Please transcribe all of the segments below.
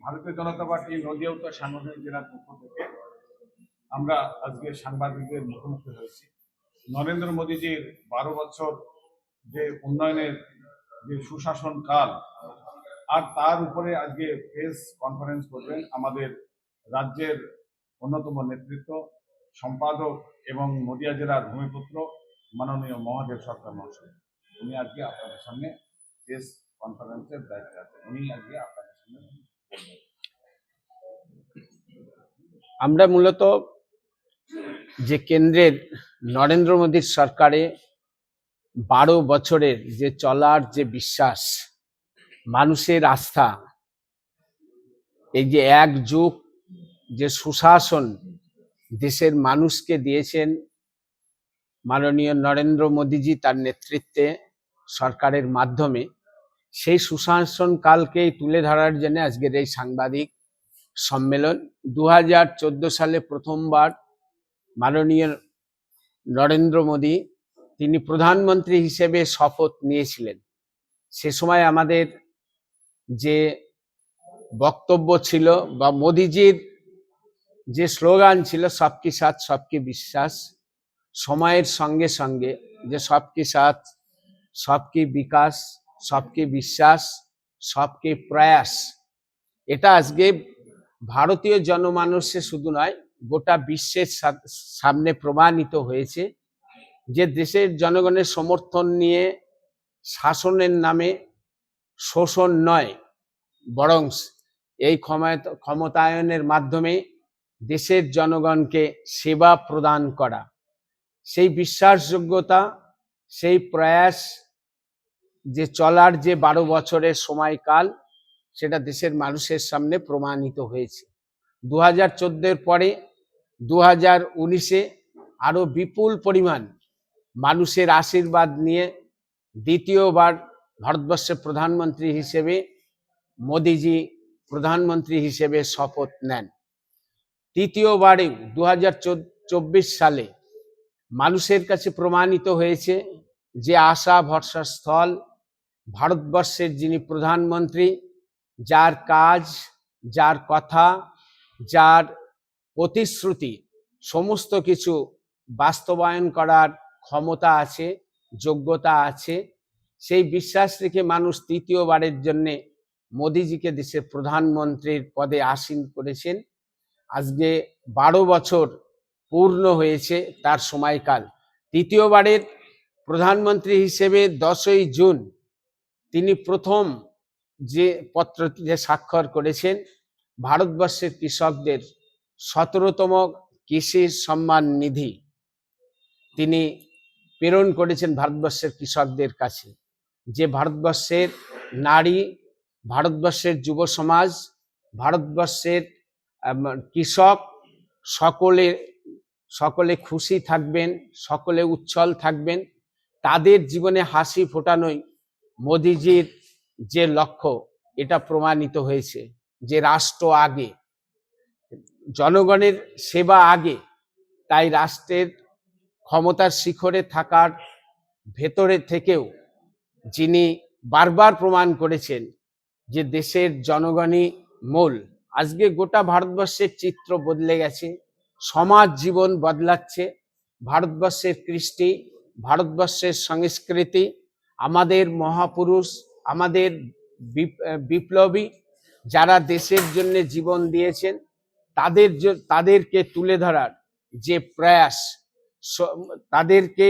ভারতীয় জনতা পার্টি নদিয়া উত্তর সাংগঠনিক জেলার পক্ষ থেকে আমরা আজকে সাংবাদিকদের মুখোমুখি হয়েছি। নরেন্দ্র মোদীজির 12 বছর যে উন্নয়নের যে সুশাসন কাল, আর তার উপরে আজকে প্রেস কনফারেন্স করবেন আমাদের রাজ্যের অন্যতম নেতৃত্ব সম্পাদক এবং নদিয়া জেলার ভূমিপুত্র মাননীয় মহাদেব সরকার মহাশয়। উনি আজকে আপনাদের সামনে প্রেস কনফারেন্সের দায়িত্বে আছেন। উনি আজকে আপনাদের সামনে আমরা মূলত যে কেন্দ্রের নরেন্দ্র মোদীর সরকারে 12 বছরের যে চলার যে বিশ্বাস, মানুষের আস্থা, এই যে এক যুগ যে সুশাসন দেশের মানুষকে দিয়েছেন মাননীয় নরেন্দ্র মোদীজি তার নেতৃত্বে সরকারের মাধ্যমে, সেই সুশাসন কালকেই তুলে ধরার জন্য আজকের এই সাংবাদিক সম্মেলন। 2014 সালে প্রথমবার মাননীয় নরেন্দ্র মোদী তিনি প্রধানমন্ত্রী হিসেবে শপথ নিয়েছিলেন। সে সময় আমাদের যে বক্তব্য ছিল বা মোদীজির যে স্লোগান ছিল সবকি সাথ সবকি বিশ্বাস, সময়ের সঙ্গে সঙ্গে যে সবকি সাথ সবকি বিকাশ সবকি বিশ্বাস সবকি প্রয়াস, এটা আজকে ভারতীয় জনমানসে শুধু নয় গোটা বিশ্বের সামনে প্রমাণিত হয়েছে যে দেশের জনগণের সমর্থন নিয়ে শাসনের নামে শোষণ নয়, বরং এই ক্ষমতায়নের মাধ্যমে দেশের জনগণকে সেবা প্রদান করা, সেই বিশ্বাসযোগ্যতা, সেই প্রয়াস যে চলার যে 12 বছরের সময়কাল, সেটা দেশের মানুষের সামনে প্রমাণিত হয়েছে। 2014-এর পরে 2019-এ আরো বিপুল পরিমাণ মানুষের আশীর্বাদ নিয়ে দ্বিতীয়বার ভারতবর্ষের প্রধানমন্ত্রী হিসেবে মোদীজি প্রধানমন্ত্রী হিসেবে শপথ নেন। তৃতীয়বারে 2024 সালে মানুষের কাছে প্রমাণিত হয়েছে যে আশা ভরসার স্থল ভারতবর্ষের যিনি প্রধানমন্ত্রী, যার কাজ, যার কথা, যার প্রতিশ্রুতি সমস্ত কিছু বাস্তবায়ন করার ক্ষমতা আছে, যোগ্যতা আছে, সেই বিশ্বাস রেখে মানুষ তৃতীয়বারের জন্যে মোদীজিকে দেশের প্রধানমন্ত্রীর পদে আসীন করেছেন। আজকে 12 বছর পূর্ণ হয়েছে তার সময়কাল। তৃতীয়বারের প্রধানমন্ত্রী হিসেবে 10ই জুন তিনি প্রথম যে পত্রটিতে স্বাক্ষর করেছেন ভারতবর্ষের কৃষকদের 17তম কৃষি সম্মান নিধি তিনি প্রেরণ করেছেন ভারতবর্ষের কৃষকদের কাছে। যে ভারতবর্ষের নারী, ভারতবর্ষের যুব সমাজ, ভারতবর্ষের কৃষক সকলে খুশি থাকবেন, সকলে উচ্ছল থাকবেন, তাদের জীবনে হাসি ফোটানোই মোদীজির যে লক্ষ্য, এটা প্রমাণিত হয়েছে। যে রাষ্ট্র আগে, জনগণের সেবা আগে, তাই রাষ্ট্রের ক্ষমতার শিখরে থাকার ভেতরে থেকেও যিনি বারবার প্রমাণ করেছেন যে দেশের জনগণই মূল। আজকে গোটা ভারতবর্ষের চিত্র বদলে গেছে, সমাজ জীবন বদলাচ্ছে, ভারতবর্ষের কৃষ্টি, ভারতবর্ষের সংস্কৃতি, আমাদের মহাপুরুষ, আমাদের বিপ্লবী যারা দেশের জন্য জীবন দিয়েছেন তাদেরকে তুলে ধরার যে প্রয়াস, তাদেরকে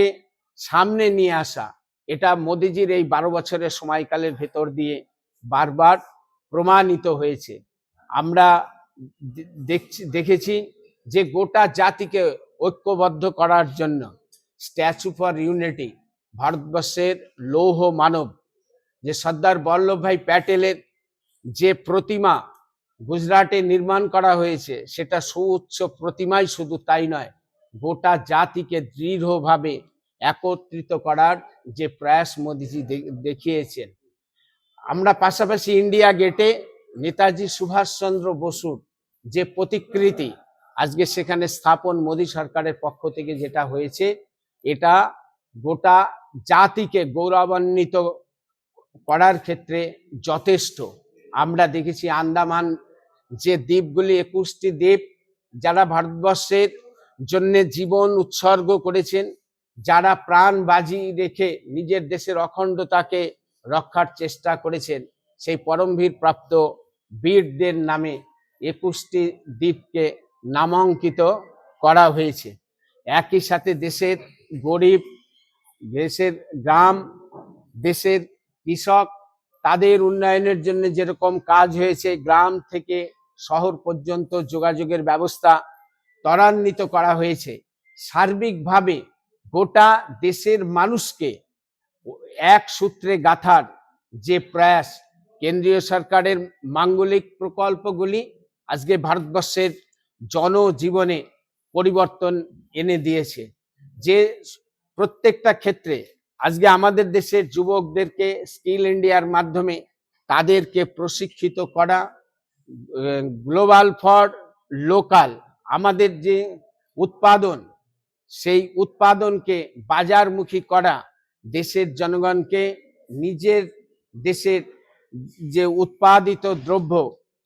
সামনে নিয়ে আসা, এটা মোদীজির এই 12 বছরের সময়কালের ভেতর দিয়ে বারবার প্রমাণিত হয়েছে। আমরা দেখেছি যে গোটা জাতিকে ঐক্যবদ্ধ করার জন্য স্ট্যাচু ফর ইউনিটি, ভারতবর্ষের লৌহ মানব যে সর্দার বল্লভভাই প্যাটেলের যে প্রতিমা গুজরাটে নির্মাণ করা হয়েছে, সেটা সুউচ্চ প্রতিমাই শুধু তাই নয়, গোটা জাতিকে দৃঢ়ভাবে একত্রিত করার যে প্রয়াস মোদীজি দেখিয়েছেন। আমরা পাশাপাশি ইন্ডিয়া গেটে নেতাজি সুভাষচন্দ্র বসুর যে প্রতিকৃতি আজকে সেখানে স্থাপন মোদী সরকারের পক্ষ থেকে যেটা হয়েছে, এটা গোটা জাতিকে গৌরবান্বিত করার ক্ষেত্রে যথেষ্ট। আমরা দেখেছি আন্দামান যে দ্বীপগুলি 21টি দ্বীপ, যারা ভারতবর্ষের জন্য জীবন উৎসর্গ করেছেন, যারা প্রাণ বাজি রেখে নিজের দেশের অখণ্ডতাকে রক্ষার চেষ্টা করেছেন, সেই পরমবীর প্রাপ্ত বীরদের নামে 21টি দ্বীপকে নামাঙ্কিত করা হয়েছে। একই সাথে দেশের গরিব, দেশের গ্রাম, দেশের কৃষক, তাদের উন্নয়নের জন্য যেরকম কাজ হয়েছে, গ্রাম থেকে শহর পর্যন্ত যোগাযোগের ব্যবস্থা ত্বরান্বিত করা হয়েছে। সার্বিকভাবে গোটা দেশের মানুষকে এক সূত্রে গাঁথার যে প্রয়াস, কেন্দ্রীয় সরকারের মাঙ্গলিক প্রকল্পগুলি আজকে ভারতবর্ষের জনজীবনে পরিবর্তন এনে দিয়েছে। যে প্রত্যেকটা ক্ষেত্রে আজকে আমাদের দেশের যুবকদেরকে স্কিল ইন্ডিয়ার মাধ্যমে তাদেরকে প্রশিক্ষিত করা, গ্লোবাল ফর লোকাল, আমাদের যে উৎপাদন, সেই উৎপাদনকে বাজারমুখী করা, দেশের জনগণকে নিজের দেশের যে উৎপাদিত দ্রব্য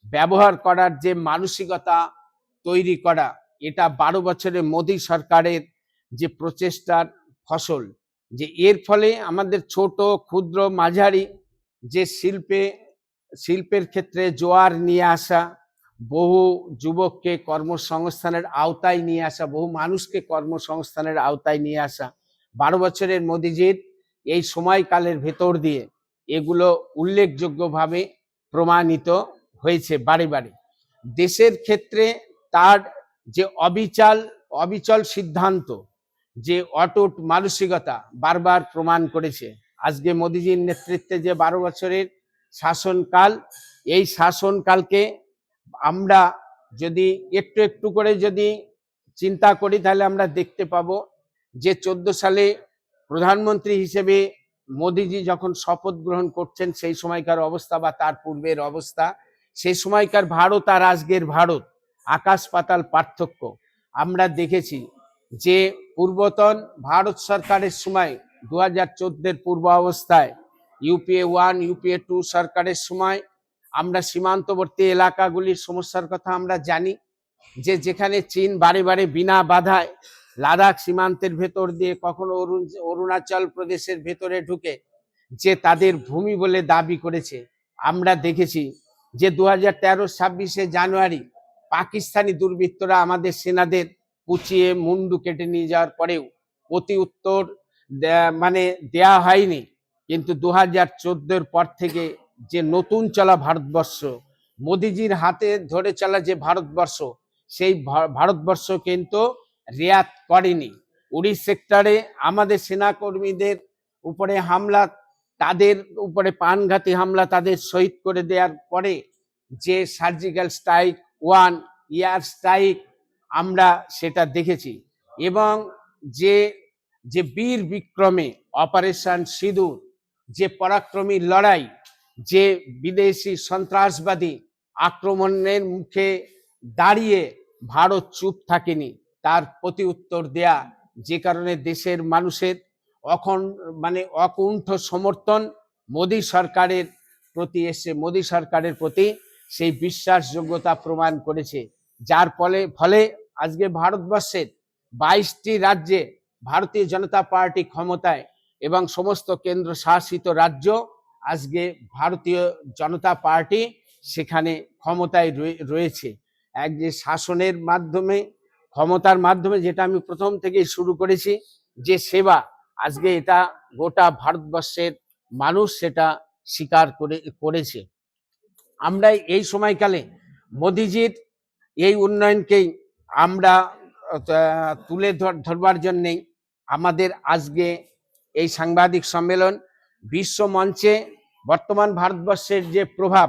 ব্যবহার করার যে মানসিকতা তৈরি করা, এটা 12 বছরে মোদী সরকারের যে প্রচেষ্টার ফসল। যে এর ফলে আমাদের ছোট ক্ষুদ্র মাঝারি যে শিল্পের ক্ষেত্রে জোয়ার নিয়ে আসা, বহু যুবককে কর্মসংস্থানের আওতায় নিয়ে আসা, বহু মানুষকে কর্মসংস্থানের আওতায় নিয়ে আসা 12 বছরের মোদিজির এই সময়কালের ভেতর দিয়ে এগুলো উল্লেখযোগ্যভাবে প্রমাণিত হয়েছে। বারে বারে দেশের ক্ষেত্রে তার যে অবিচল সিদ্ধান্ত, যে অটুট মানসিকতা বারবার প্রমাণ করেছে। আজকে মোদিজির নেতৃত্বে যে 12 বছরের শাসনকাল, এই শাসনকালকে আমরা যদি একটু একটু করে যদি চিন্তা করি, তাহলে আমরা দেখতে পাবো যে 14 সালে প্রধানমন্ত্রী হিসেবে মোদিজি যখন শপথ গ্রহণ করছেন, সেই সময়কার অবস্থা বা তার পূর্বের অবস্থা, সেই সময়কার ভারত আর আজকের ভারত আকাশ পাতাল পার্থক্য আমরা দেখেছি। যে পূর্বতন ভারত সরকারের সময় 2014-এর পূর্ব অবস্থায় ইউপিএ 1, ইউপিএ 2 সরকারের সময় আমরা সীমান্তবর্তী এলাকাগুলির সমস্যার কথা আমরা জানি, যে যেখানে চীন বারে বারে বিনা বাধায় লাদাখ সীমান্তের ভেতর দিয়ে, কখনো অরুণাচল প্রদেশের ভেতরে ঢুকে যে তাদের ভূমি বলে দাবি করেছে। আমরা দেখেছি যে 2013-26 জানুয়ারি পাকিস্তানি দুর্বৃত্তরা আমাদের সেনাদের পুচিয়ে মুন্ডু কেটে নিয়ে যাওয়ার পরেও প্রতি উত্তর দেয়া হয়নি। কিন্তু 2014-এর পর থেকে যে নতুন চলা ভারতবর্ষ, মোদিজির হাতে ধরে চলা যে ভারতবর্ষ, সেই ভারতবর্ষ কিন্তু রিয়াত করেনি। উড়ি সেক্টরে আমাদের সেনাকর্মীদের উপরে হামলা, তাদের উপরে প্রাণঘাতী হামলা, তাদের শহীদ করে দেওয়ার পরে যে সার্জিক্যাল স্ট্রাইক 1, এয়ার স্ট্রাইক, আমরা সেটা দেখেছি। এবং যে বীর বিক্রমে অপারেশন সিঁদুর, যে পরাক্রমী লড়াই, যে বিদেশি সন্ত্রাসবাদী আক্রমণের মুখে দাঁড়িয়ে ভারত চুপ থাকেনি, তার প্রতি উত্তর দেয়া, যে কারণে দেশের মানুষের অকুণ্ঠ সমর্থন মোদী সরকারের প্রতি এসে, মোদী সরকারের প্রতি সেই বিশ্বাসযোগ্যতা প্রমাণ করেছে। যার ফলে আজকে ভারতবর্ষের 22টি রাজ্যে ভারতীয় জনতা পার্টি ক্ষমতায়, এবং সমস্ত কেন্দ্র শাসিত রাজ্য আজকে ভারতীয় জনতা পার্টি সেখানে ক্ষমতায় রয়েছে। এক যে শাসনের মাধ্যমে, ক্ষমতার মাধ্যমে, যেটা আমি প্রথম থেকেই শুরু করেছি, যে সেবা, আজকে এটা গোটা ভারতবর্ষের মানুষ সেটা স্বীকার করেছে। আমরা এই সময়কালে মোদিজির এই উন্নয়নকেই আমরা তুলে ধরবার জন্যেই আমাদের আজকে এই সাংবাদিক সম্মেলন। বিশ্ব মঞ্চে বর্তমান ভারতবর্ষের যে প্রভাব,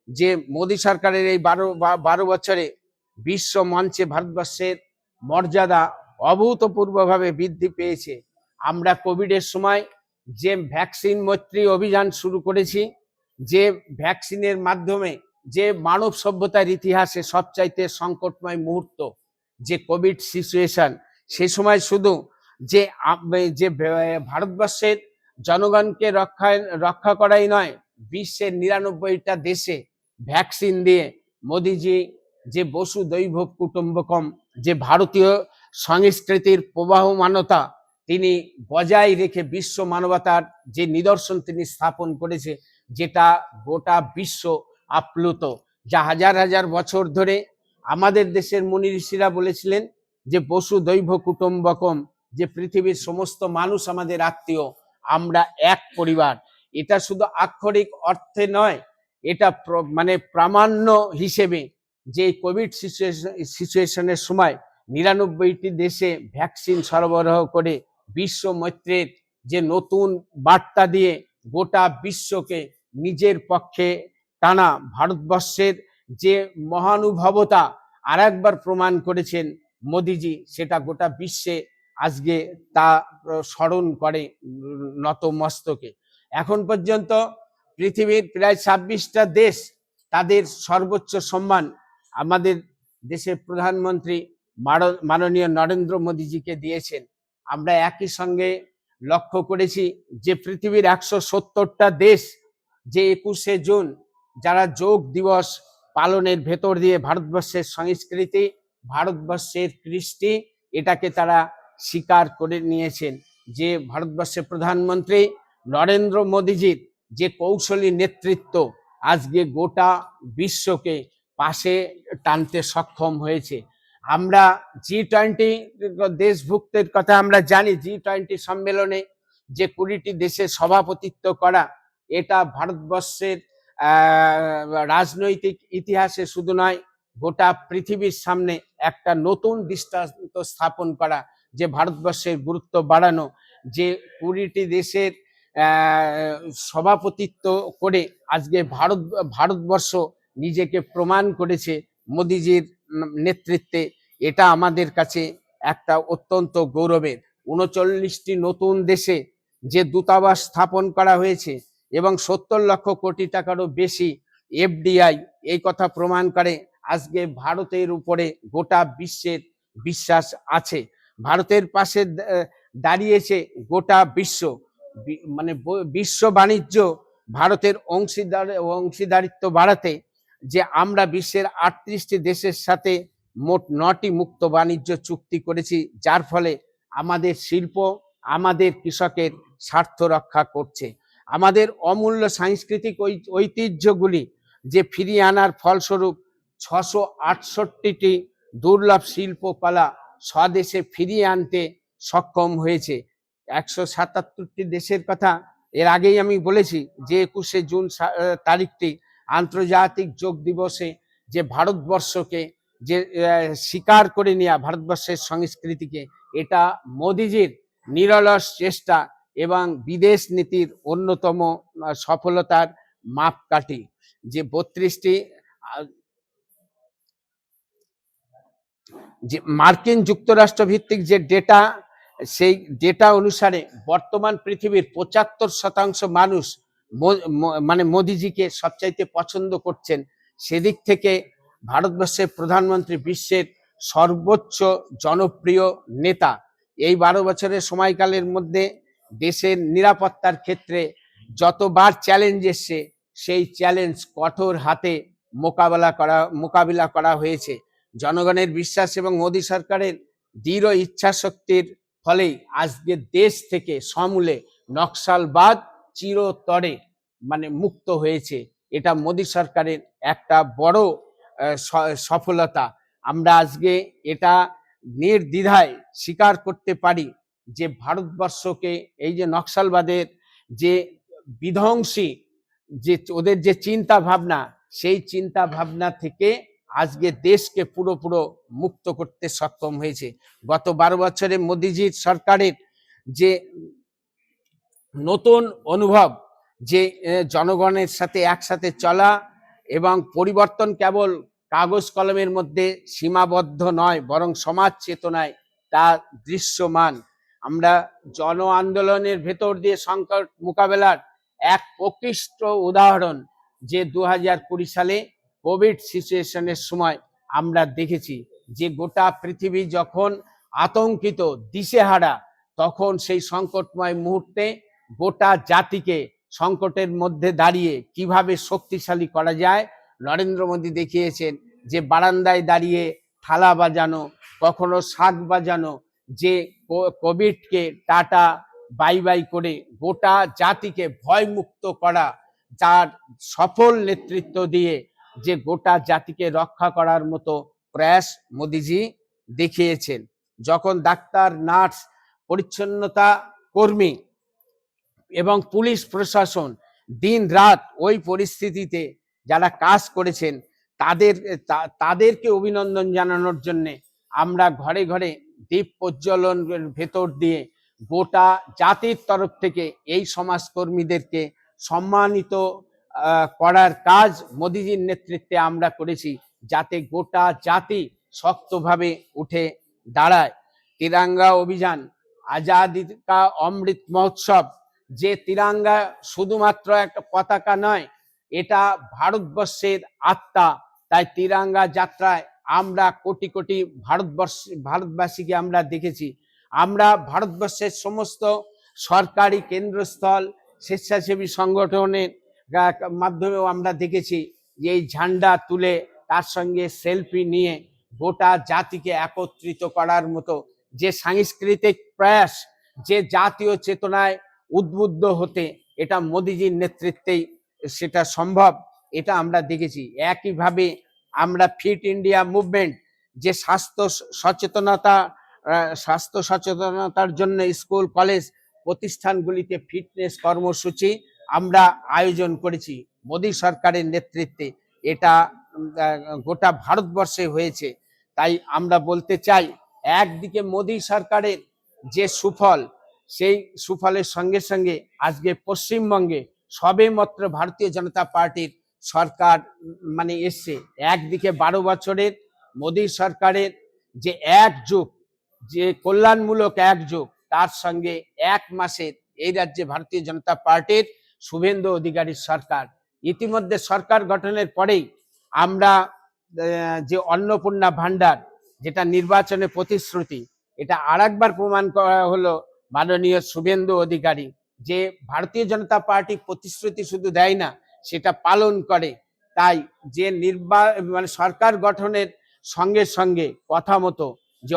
যে মোদী সরকারের এই 12 বছরে বিশ্ব মঞ্চে ভারতবর্ষের মর্যাদা অভূতপূর্বভাবে বৃদ্ধি পেয়েছে। আমরা কোভিডের সময় যে ভ্যাকসিন মৈত্রী অভিযান শুরু করেছি, যে ভ্যাকসিনের মাধ্যমে যে মানব সভ্যতার ইতিহাসে সবচাইতে সংকটময় মুহূর্ত যে কোভিড সিচুয়েশন, সে সময় শুধু যে ভারতবর্ষের জনগণকে রক্ষা করাই নয়, বিশ্বের 99টা দেশে ভ্যাকসিন দিয়ে মোদিজি যে বসুধৈব কুটুম্বকম, যে ভারতীয় সংস্কৃতির প্রবাহমানতা তিনি বজায় রেখে বিশ্ব মানবতার যে নিদর্শন তিনি স্থাপন করেছে, যেটা গোটা বিশ্ব আপ্লুত। যা হাজার হাজার বছর ধরে আমাদের দেশের মুনি ঋষিরা বলেছিলেন যে বসুধৈব কুটুম্বকম, যে পৃথিবীর সমস্ত মানুষ আমাদের আত্মীয়, আমরা এক পরিবার। এটা শুধু আক্ষরিক অর্থে নয়, এটা মানে প্রামাণ্য হিসেবে যে কোভিড সিচুয়েশনের সময় ৯৯টি দেশে ভ্যাকসিন সরবরাহ করে বিশ্ব মৈত্রের যে নতুন বার্তা দিয়ে গোটা বিশ্বকে নিজের পক্ষে টানা ভারতবর্ষের যে মহানুভবতা আর একবার প্রমাণ করেছেন মোদিজি, সেটা গোটা বিশ্বে আজকে তা স্মরণ করে নতমস্তকে। এখন পর্যন্ত পৃথিবীর প্রায় ২৬টা দেশ তাদের সর্বোচ্চ সম্মান আমাদের দেশের প্রধানমন্ত্রী মাননীয় নরেন্দ্র মোদীজিকে দিয়েছেন। আমরা একই সঙ্গে লক্ষ্য করেছি যে পৃথিবীর ১৭০টা দেশ যে ২১শে জুন যারা যোগ দিবস পালনের ভেতর দিয়ে ভারতবর্ষের সংস্কৃতি, ভারতবর্ষের কৃষ্টি, এটাকে তারা স্বীকার করে নিয়েছেন। যে ভারতবর্ষের প্রধানমন্ত্রী নরেন্দ্র মোদীজির যে কৌশলী নেতৃত্ব আজকে গোটা বিশ্বকে পাশে টানতে সক্ষম হয়েছে। আমরা G20 দেশভুক্তের কথা আমরা জানি। G20 সম্মেলনে যে ২০টি দেশের সভাপতিত্ব করা, এটা ভারতবর্ষের রাজনৈতিক ইতিহাসে শুধু নয়, গোটা পৃথিবীর সামনে একটা নতুন দৃষ্টান্ত স্থাপন করা, যে ভারতবর্ষের গুরুত্ব বাড়ানো, যে ২০টি দেশের সভাপতিত্ব করে আজকে ভারতবর্ষ নিজেকে প্রমাণ করেছে মোদিজির নেতৃত্বে। এটা আমাদের কাছে একটা অত্যন্ত গৌরবের। ৩৯টি নতুন দেশে যে দূতাবাস স্থাপন করা হয়েছে এবং ৭০ লক্ষ কোটি টাকারও বেশি FDI, এই কথা প্রমাণ করে আজকে ভারতের উপরে গোটা বিশ্বের বিশ্বাস আছে। ভারতের পাশে দাঁড়িয়েছে গোটা বিশ্ব। মানে বিশ্ব বাণিজ্য ভারতের অংশীদারিত্ব বাড়াতে যে আমরা বিশ্বের ৩৮টি দেশের সাথে মোট ৯টি মুক্ত বাণিজ্য চুক্তি করেছি, যার ফলে আমাদের শিল্প, আমাদের কৃষকের স্বার্থ রক্ষা করছে। আমাদের অমূল্য সাংস্কৃতিক ঐতিহ্যগুলি যে ফিরিয়ে আনার ফলস্বরূপ ৬৬৮টি দুর্লভ শিল্পকলা স্বদেশে ফিরিয়ে আনতে সক্ষম হয়েছে। ১৭৭টি দেশের কথা এর আগেই আমি বলেছি যে ২১শে জুন তারিখটি আন্তর্জাতিক যোগ দিবসে যে ভারতবর্ষকে যে স্বীকার করে নেওয়া, ভারতবর্ষের সংস্কৃতিকে, এটা মোদিজির নিরলস চেষ্টা এবং বিদেশ নীতির অন্যতম সফলতার মাপকাঠি। যে ৩২টি যে মার্কিন যুক্তরাষ্ট্র ভিত্তিক যে ডেটা, সেই ডেটা অনুসারে বর্তমান পৃথিবীর ৭৫% মানুষ মানে মোদিজিকে সবচাইতে পছন্দ করছেন। সেদিক থেকে ভারতবর্ষের প্রধানমন্ত্রী বিশ্বের সর্বোচ্চ জনপ্রিয় নেতা। এই ১২ বছরের সময়কালের মধ্যে দেশের নিরাপত্তার ক্ষেত্রে যতবার চ্যালেঞ্জ এসছে, সেই চ্যালেঞ্জ কঠোর হাতে মোকাবিলা করা হয়েছে। জনগণের বিশ্বাস এবং মোদী সরকারের দৃঢ় ইচ্ছাশক্তির ফলেই আজকে দেশ থেকে সমূলে নকশালবাদ চিরতরে মানে মুক্ত হয়েছে। এটা মোদী সরকারের একটা বড় সফলতা। আমরা আজকে এটা নির্দ্বিধায় স্বীকার করতে পারি যে ভারতবর্ষকে এই যে নকশালবাদের যে বিধ্বংসী যে ওদের যে চিন্তা ভাবনা, সেই চিন্তা ভাবনা থেকে আজকে দেশকে পুরো মুক্ত করতে সক্ষম হয়েছে। গত ১২ বছরে মোদিজির সরকারের যে নতুন অনুভব, যে জনগণের সাথে একসাথে চলা এবং পরিবর্তন কেবল কাগজ কলমের মধ্যে সীমাবদ্ধ নয়, বরং সমাজ চেতনায় তা দৃশ্যমান। আমরা জন আন্দোলনের ভেতর দিয়ে সংকট মোকাবেলার এক প্রকৃষ্ট উদাহরণ যে ২০২০ সালে কোভিড সিচুয়েশনের সময় আমরা দেখেছি যে গোটা পৃথিবী যখন আতঙ্কিত, দিশেহারা, তখন সেই সংকটময় মুহূর্তে গোটা জাতিকে সংকটের মধ্যে দাঁড়িয়ে কিভাবে শক্তিশালী করা যায়, নরেন্দ্র মোদী দেখিয়েছেন যে বারান্দায় দাঁড়িয়ে থালা বাজানো, কখনো শাক বাজানো, যে কোভিডকে টাটা বাই বাই করে গোটা জাতিকে ভয়মুক্ত করা, যার সফল নেতৃত্ব দিয়ে যে গোটা জাতিকে রক্ষা করার মতো প্রয়াস মোদিজি দেখিয়েছেন। যখন ডাক্তার, নার্স, পরিচ্ছন্নতা কর্মী এবং পুলিশ প্রশাসন দিন রাত ওই পরিস্থিতিতে যারা কাজ করেছেন তাদেরকে অভিনন্দন জানানোর জন্য আমরা ঘরে ঘরে দীপ প্রজ্বলনের ভেতর দিয়ে গোটা জাতির তরফ থেকে এই সমাজকর্মীদেরকে সম্মানিত করার কাজ মোদিজির নেতৃত্বে আমরা করেছি, যাতে গোটা জাতি শক্তভাবে উঠে দাঁড়ায়। তিরঙ্গা অভিযান, আজাদি কা অমৃত মহোৎসব, যে তিরঙ্গা শুধুমাত্র একটা পতাকা নয়, এটা ভারতবর্ষের আত্মা। তাই তিরঙ্গা যাত্রায় আমরা কোটি কোটি ভারতবাসীকে আমরা দেখেছি। আমরা ভারতবর্ষের সমস্ত সরকারি কেন্দ্রস্থল, স্বেচ্ছাসেবী সংগঠনের মাধ্যমেও আমরা দেখেছি যে এই ঝান্ডা তুলে তার সঙ্গে সেলফি নিয়ে গোটা জাতিকে একত্রিত করার মতো যে সাংস্কৃতিক প্রয়াস, যে জাতীয় চেতনায় উদ্বুদ্ধ হতে, এটা মোদিজির নেতৃত্বেই সেটা সম্ভব, এটা আমরা দেখেছি। একইভাবে আমরা ফিট ইন্ডিয়া মুভমেন্ট, যে স্বাস্থ্য সচেতনতার জন্য স্কুল, কলেজ, প্রতিষ্ঠানগুলিতে ফিটনেস কর্মসূচি আমরা আয়োজন করেছি মোদী সরকারের নেতৃত্বে। এটা গোটা ভারতবর্ষে হয়েছে। তাই আমরা বলতে চাই, একদিকে মোদী সরকারের যে সুফল, সেই সুফলের সঙ্গে সঙ্গে আজকে পশ্চিমবঙ্গে সবেমাত্র ভারতীয় জনতা পার্টির সরকার এসছে। একদিকে 12 বছরের মোদী সরকারের যে একযুগ, যে কল্যাণমূলক একযুগ, তার সঙ্গে 1 মাসের এই রাজ্যে ভারতীয় জনতা পার্টির শুভেন্দু অধিকারীর সরকার। ইতিমধ্যে সরকার গঠনের পরেই আমরা যে অন্নপূর্ণা ভান্ডার, যেটা নির্বাচনে প্রতিশ্রুতি, এটা আরেকবার প্রমাণ করা হলো মাননীয় শুভেন্দু অধিকারী, যে ভারতীয় জনতা পার্টি প্রতিশ্রুতি শুধু দেয় না, সেটা পালন করে। তাই যে সরকার গঠনের সঙ্গে সঙ্গে কথা মতো যে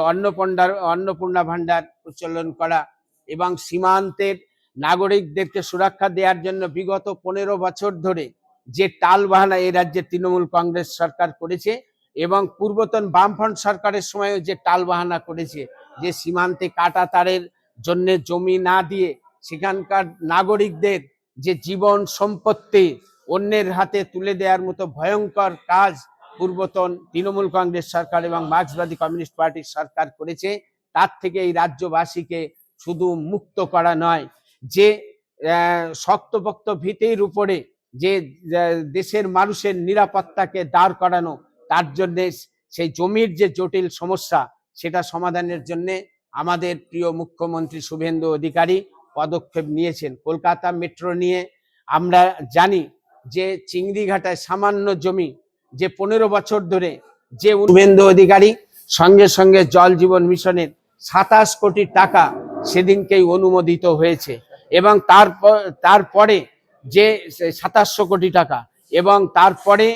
অন্নপূর্ণা ভান্ডার প্রচলন করা এবং সীমান্তের নাগরিকদেরকে সুরক্ষা দেওয়ার জন্য বিগত 15 বছর ধরে যে টালবাহানা এই রাজ্যে তৃণমূল কংগ্রেস সরকার করেছে, এবং পূর্বতন বামফ্রন্ট সরকারের সময়ও যে টালবাহানা করেছে, যে সীমান্তে কাঁটা তারের জন্য জমি না দিয়ে সেখানকার নাগরিকদের যে জীবন সম্পত্তি অন্যের হাতে তুলে দেওয়ার মতো ভয়ঙ্কর কাজ পূর্বতন তৃণমূল কংগ্রেস সরকার এবং মার্ক্সবাদী কমিউনিস্ট পার্টির সরকার করেছে, তার থেকে এই রাজ্যবাসীকে শুধু মুক্ত করা নয়, যে শক্তপোক্ত ভিত্তির উপরে যে দেশের মানুষের নিরাপত্তাকে দাঁড় করানো, তার জন্য সেই জমির যে জটিল সমস্যা, সেটা সমাধানের জন্য আমাদের প্রিয় মুখ্যমন্ত্রী শুভেন্দু অধিকারী পদক্ষেপ নিয়েছেন। কলকাতা মেট্রো নিয়ে আমরা জানি যে চিংড়িঘাটায় সামান্য জমি, যে 15 বছর ধরে যে শুভেন্দু অধিকারী সঙ্গে সঙ্গে জল জীবন মিশনের 27 কোটি টাকা সেদিনকেই অনুমোদিত হয়েছে, এবং তারপরে যে 2700 কোটি টাকা, এবং তারপরে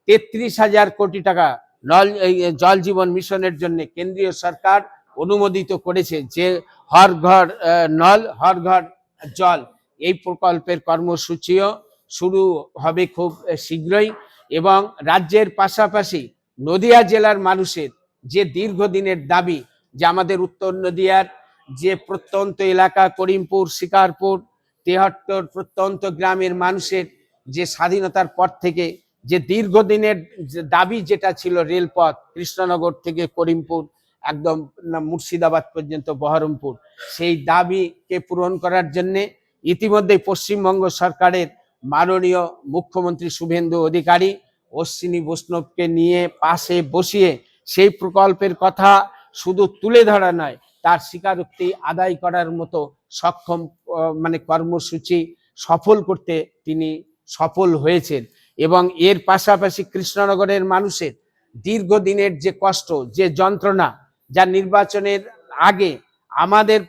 33,000 কোটি টাকা জল জীবন মিশনের জন্য কেন্দ্রীয় সরকার অনুমোদিত করেছে, যে হর ঘর নল হর ঘর জল, এই প্রকল্পের কর্মসূচিও শুরু হবে খুব শীঘ্রই। এবং রাজ্যের পাশাপাশি নদিয়া জেলার মানুষের যে দীর্ঘদিনের দাবি, যে আমাদের উত্তর নদিয়ার যে প্রত্যন্ত এলাকা করিমপুর, শিকারপুর, 73 প্রত্যন্ত গ্রামের মানুষের যে স্বাধীনতার পর থেকে যে দীর্ঘদিনের দাবি, যেটা ছিল রেলপথ কৃষ্ণনগর থেকে করিমপুর একদম মুর্শিদাবাদ পর্যন্ত বহরমপুর, সেই দাবিকে পূরণ করার জন্যে ইতিমধ্যে পশ্চিমবঙ্গ সরকারের মাননীয় মুখ্যমন্ত্রী শুভেন্দু অধিকারী অশ্বিনী বৈষ্ণবকে নিয়ে পাশে বসিয়ে সেই প্রকল্পের কথা শুধু তুলে ধরা নয়, তার স্বীকারোক্তি আদায় করার মতো সক্ষম কর্মসূচি সফল করতে তিনি সফল হয়েছেন। এবং এর পাশাপাশি কৃষ্ণনগরের মানুষের দীর্ঘদিনের যে কষ্ট, যে যন্ত্রণা, যা নির্বাচনের আগে আমাদের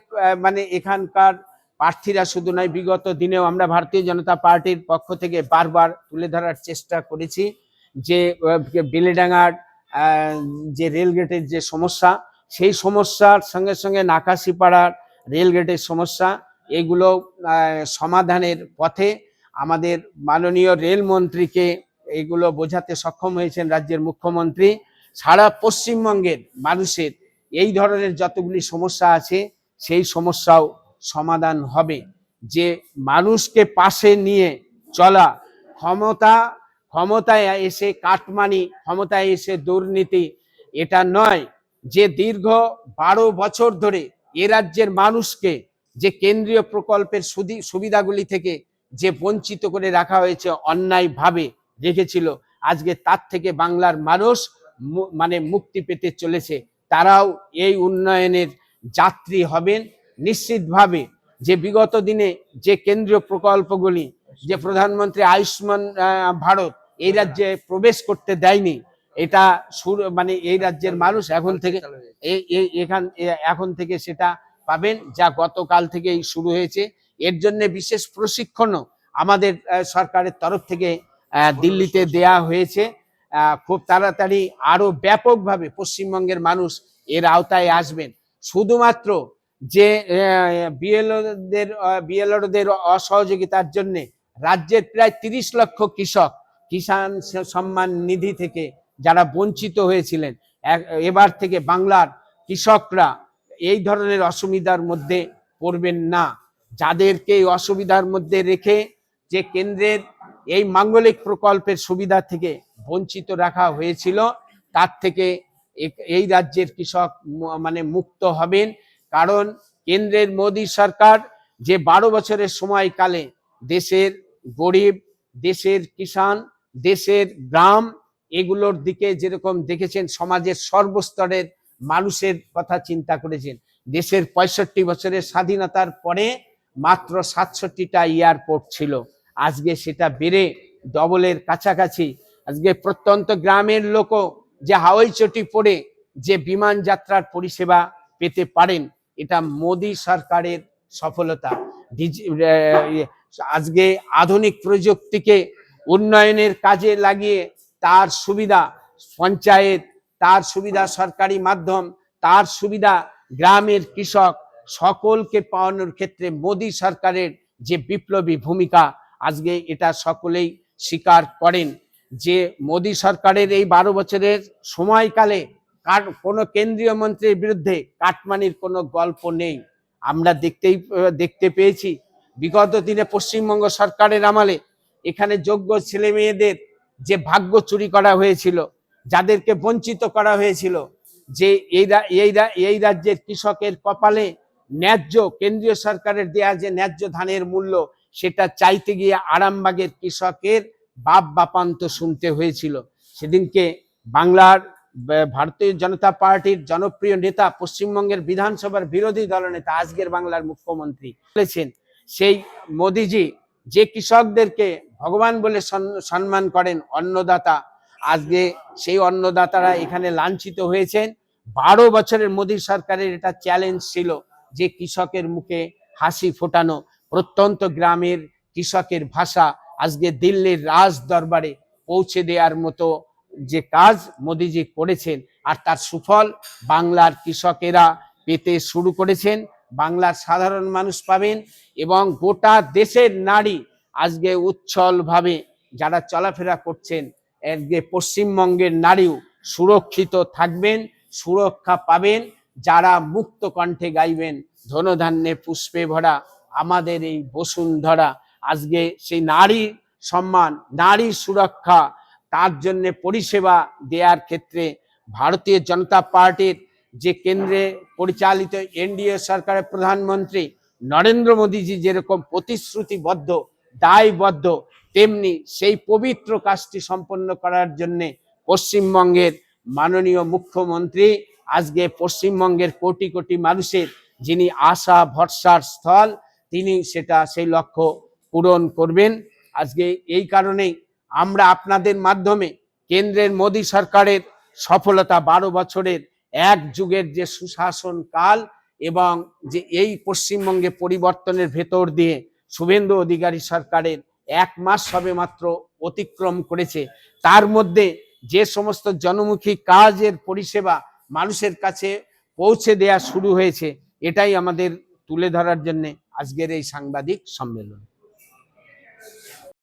এখানকার প্রার্থীরা শুধু নয়, বিগত দিনেও আমরা ভারতীয় জনতা পার্টির পক্ষ থেকে বারবার তুলে ধরার চেষ্টা করেছি, যে বেলেডাঙ্গার যে রেলগেটের যে সমস্যা, সেই সমস্যার সঙ্গে সঙ্গে নাকাশিপাড়ার রেলগেটের সমস্যা, এগুলো সমাধানের পথে আমাদের মাননীয় রেলমন্ত্রীকে এগুলো বোঝাতে সক্ষম হয়েছেন রাজ্যের মুখ্যমন্ত্রী। সারা পশ্চিমবঙ্গের মানুষের এই ধরনের যতগুলি সমস্যা আছে সেই সমস্যাও সমাধান হবে। যে মানুষকে পাশে নিয়ে চলা, ক্ষমতায় এসে কাটমানি, ক্ষমতায় এসে দুর্নীতি, এটা নয়। যে দীর্ঘ 12 বছর ধরে এ রাজ্যের মানুষকে যে কেন্দ্রীয় প্রকল্পের সুবিধাগুলি থেকে যে বঞ্চিত করে রাখা হয়েছে, অন্যায়ভাবে রেখেছিল, আজকে তার থেকে বাংলার মানুষ মানে মুক্তি পেতে চলেছে। তারাও এই উন্নয়নের যাত্রী হবেন নিশ্চিতভাবে। যে বিগত দিনে যে কেন্দ্রীয় প্রকল্পগুলি, যে প্রধানমন্ত্রী আয়ুষ্মান ভারত এই রাজ্যে প্রবেশ করতে দেয়নি, এটা মানে এই রাজ্যের মানুষ এখন থেকে সেটা পাবেন, যা গতকাল থেকেই শুরু হয়েছে। এর জন্য বিশেষ প্রশিক্ষণও আমাদের সরকারের তরফ থেকে দিল্লিতে দেয়া হয়েছে। খুব তাড়াতাড়ি আরো ব্যাপকভাবে পশ্চিমবঙ্গের মানুষ এর আওতায় আসবেন। শুধুমাত্র যে বিএলওদের অসহযোগিতার জন্য রাজ্যের প্রায় 30 লক্ষ কৃষক কিষাণ সম্মান নিধি থেকে যারা বঞ্চিত হয়েছিলেন, এবার থেকে বাংলার কৃষকরা এই ধরনের অসুবিধার মধ্যে পড়বেন না। যাদেরকে এই অসুবিধার মধ্যে রেখে যে কেন্দ্রের এই মাঙ্গলিক প্রকল্পের সুবিধা থেকে বঞ্চিত রাখা হয়েছিল, তার থেকে এই রাজ্যের কৃষক মানে মুক্ত হবেন। কারণ কেন্দ্রের মোদী সরকার যে 12 বছরের সময়কালে দেশের গরিব, দেশের কিষাণ, দেশের গ্রাম, এগুলোর দিকে যেরকম দেখেছেন, সমাজের সর্বস্তরের মানুষের কথা চিন্তা করেছেন। দেশের 65 বছরের স্বাধীনতার পরে মাত্র 67টা এয়ারপোর্ট ছিল, আজকে সেটা বেড়ে ডবলের কাছাকাছি। আজকে প্রত্যন্ত গ্রামের লোকও যে হাওয়াই চটি পড়ে যে বিমান যাত্রার পরিষেবা পেতে পারেন, এটা মোদী সরকারের সফলতা। আজকে আধুনিক প্রযুক্তিকে উন্নয়নের কাজে লাগিয়ে তার সুবিধা পঞ্চায়েত, তার সুবিধা সরকারি মাধ্যম, তার সুবিধা গ্রামের কৃষক, সকলকে পাওয়ানোর ক্ষেত্রে মোদী সরকারের যে বিপ্লবী ভূমিকা, আজকে এটা সকলেই স্বীকার করেন। যে মোদী সরকারের এই 12 বছরের সময়কালে কোনো কেন্দ্রীয় মন্ত্রীর বিরুদ্ধে কাটমানির কোনো গল্প নেই। আমরা দেখতে পেয়েছি বিগত দিনে পশ্চিমবঙ্গ সরকারের আমলে এখানে যোগ্য ছেলে মেয়েদের যে ভাগ্য চুরি করা হয়েছিল, যাদেরকে বঞ্চিত করা হয়েছিল, যে এই রাজ্যের কৃষকের কপালে ন্যায্য কেন্দ্রীয় সরকারের দেয়া যে ন্যায্য ধানের মূল্য, সেটা চাইতে গিয়ে আরামবাগের কৃষকের বাপান্ত শুনতে হয়েছিল। সেদিনকে বাংলার ভারতীয় জনতা পার্টির জনপ্রিয় নেতা, পশ্চিমবঙ্গের বিধানসভার বিরোধী দলনেতা, আজকের বাংলার মুখ্যমন্ত্রী বলেছেন, সেই মোদিজি যে কৃষকদেরকে ভগবান বলে সম্মান করেন, অন্নদাতা, আজকে সেই অন্নদাতারা এখানে লাঞ্ছিত হয়েছেন। 12 বছরের মোদী সরকারের এটা চ্যালেঞ্জ ছিল যে কৃষকের মুখে হাসি ফোটানো, প্রত্যন্ত গ্রামের কৃষকের ভাষা আজকে দিল্লির রাজ দরবারে পৌঁছে দেওয়ার মতো যে কাজ মোদিজি করেছেন, আর তার সুফল বাংলার কৃষকেরা পেতে শুরু করেছেন, বাংলার সাধারণ মানুষ পাবেন, এবং গোটা দেশের নারী আজকে উচ্ছলভাবে যারা চলাফেরা করছেন, আজকে পশ্চিমবঙ্গের নারীও সুরক্ষিত থাকবেন, সুরক্ষা পাবেন। যারা মুক্ত কণ্ঠে গাইবেন, ধনধান্যে পুষ্পে ভরা আমাদের এই বসুন্ধরা। আজকে সেই নারী সম্মান, নারী সুরক্ষা, তার জন্য পরিষেবা দেওয়ার ক্ষেত্রে ভারতীয় জনতা পার্টির যে কেন্দ্রে পরিচালিত এনডিএ সরকারের প্রধানমন্ত্রী নরেন্দ্র মোদীজি যেরকম প্রতিশ্রুতিবদ্ধ, দায়বদ্ধ, তেমনি সেই পবিত্র কাজটি সম্পন্ন করার জন্য পশ্চিমবঙ্গের মাননীয় মুখ্যমন্ত্রী আজকে পশ্চিমবঙ্গের কোটি কোটি মানুষের যিনি আশা ভরসার স্থল, তিনি সেই লক্ষ্য পূরণ করবেন। আজকে এই কারণেই আমরা আপনাদের মাধ্যমে কেন্দ্রের মোদী সরকারের সফলতা, 12 বছরের এক যুগের যে সুশাসন কাল, এবং যে এই পশ্চিমবঙ্গে পরিবর্তনের ভেতর দিয়ে শুভেন্দু অধিকারী সরকারের 1 মাস সবে মাত্র অতিক্রম করেছে। তার মধ্যে যে সমস্ত জনমুখী কাজের পরিষেবা মানুষের কাছে পৌঁছে দেয়া শুরু হয়েছে, এটাই আমাদের তুলে ধরার জন্য আজকের এই সাংবাদিক সম্মেলন।